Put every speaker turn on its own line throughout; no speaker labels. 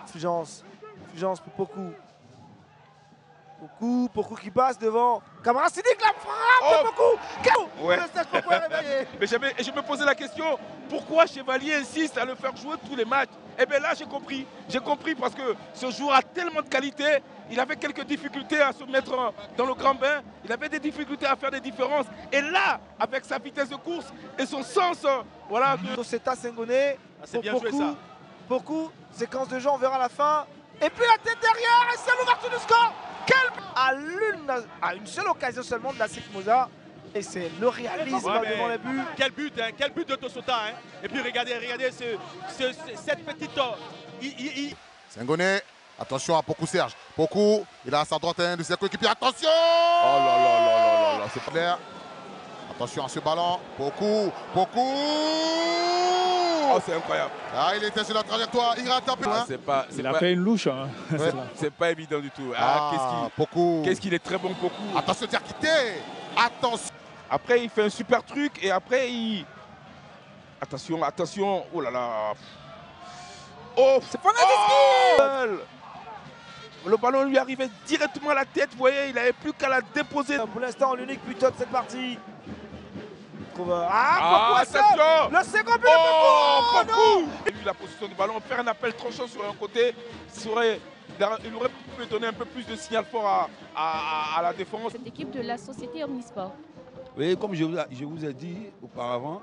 Fulgence pour Poku qui passe devant. Camara Sidique, la frappe de Poku.
Ouais.
Le stade Poku est réveillé.
Mais je me posais la question, pourquoi Chevalier insiste à le faire jouer tous les matchs? Et bien là, j'ai compris. J'ai compris parce que ce joueur a tellement de qualité. Il avait quelques difficultés à se mettre dans le grand bain. Il avait des difficultés à faire des différences. Et là, avec sa vitesse de course et son sens, voilà.
Toseta Sengoné.
C'est bien joué ça.
Poku, séquence de jeu, on verra la fin. Et puis la tête derrière, et c'est l'ouverture du score. À une seule occasion seulement de la Sekmoza. Et c'est le réalisme devant les buts.
Quel but de Tosota. Hein. Et puis regardez cette petite...
Sengoné, attention à Poku Serge. Poku, il a à sa droite un de ses coéquipiers. Attention!
Oh là là là là là,
c'est pas clair. Attention à ce ballon. Poku.
Oh, c'est incroyable.
Ah, il était sur la trajectoire. Il rate un peu.
Il a fait une louche. Hein.
Ouais.
C'est pas évident du tout.
Poku.
Qu'est-ce qu'il est très bon, Poku.
Attention, Diakité. Attention.
Après, il fait un super truc et après, il... Attention. Oh là là. Oh, c'est pas le ballon lui arrivait directement à la tête. Vous voyez, il n'avait plus qu'à la déposer.
Pour l'instant, l'unique buteur de cette partie. Poku,
attention.
le second but
de
Poku. Non.
Et lui, la position du ballon, faire un appel tranchant sur un côté, il aurait pu donner un peu plus de signal fort à la défense.
Cette équipe de la société Omnisport.
Oui, comme je vous ai dit auparavant,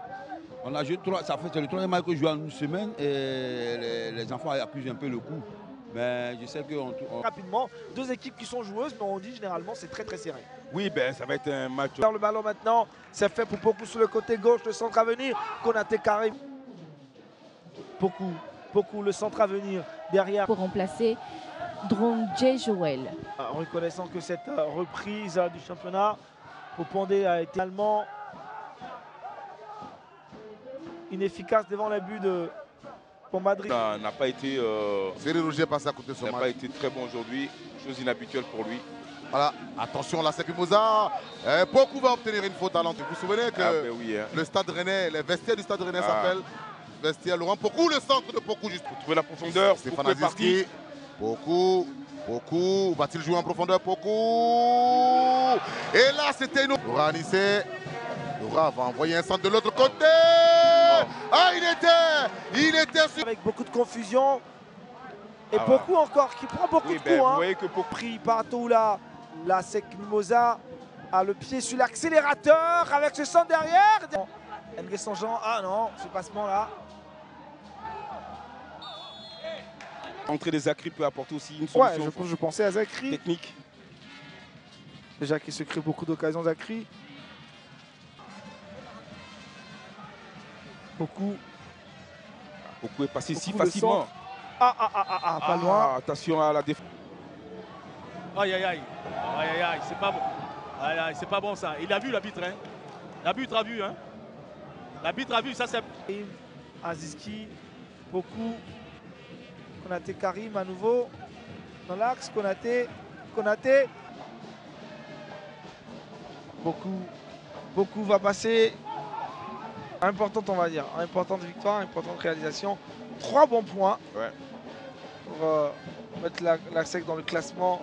on a joué ça fait le troisième match que je joue en une semaine et les enfants accusent un peu le coup. Mais je sais que
rapidement, deux équipes qui sont joueuses, mais on dit généralement c'est très serré.
Oui, ben ça va être un match.
Dans le ballon maintenant, c'est fait pour Poku sur le côté gauche, le centre à venir. Konaté Karim. Poku, le centre à venir derrière.
Pour remplacer Drongé Joël.
En reconnaissant que cette reprise du championnat pour Pandé a été allemand inefficace devant les buts de Pombadri.
N'a pas été.
Cyril Rouget passe à côté de son match.
N'a pas été très bon aujourd'hui, chose inhabituelle pour lui.
Voilà, attention la Sekimoza. Poku va obtenir une faute à l'entrée. Vous vous souvenez que
oui, hein.
le stade rennais, les vestiaires du stade rennais s'appellent vestiaire Laurent Poku, le centre de Poku juste
pour trouver la profondeur.
Stéphane Aziski. Poku, va-t-il jouer en profondeur? Poku. Et là, c'était une... Laura Anissé. Laura va envoyer un centre de l'autre côté. Ah, il était sur...
Avec beaucoup de confusion. Et Poku encore, qui prend beaucoup de coups.
Vous voyez que Poku
pris partout là. La Sekmoza a le pied sur l'accélérateur avec ce centre derrière. Nguesson Jean, ah non, ce passement là.
L'entrée des Zakri peut apporter aussi une solution.
Ouais, je pensais à Zakri.
Technique.
Déjà qu'il se crée beaucoup d'occasions, Zakri. Poku
est passé si facilement.
Pas loin.
Attention à la défense.
Aïe, c'est pas bon. Aïe, c'est pas bon ça. Il a vu l'arbitre, hein. L'arbitre a vu, hein. L'arbitre a vu, ça c'est...
Aziski, Poku, Konaté Karim à nouveau. Dans l'axe, Konaté. Poku va passer. Importante, on va dire. Importante victoire, importante réalisation. 3 bons points pour mettre la SEC dans le classement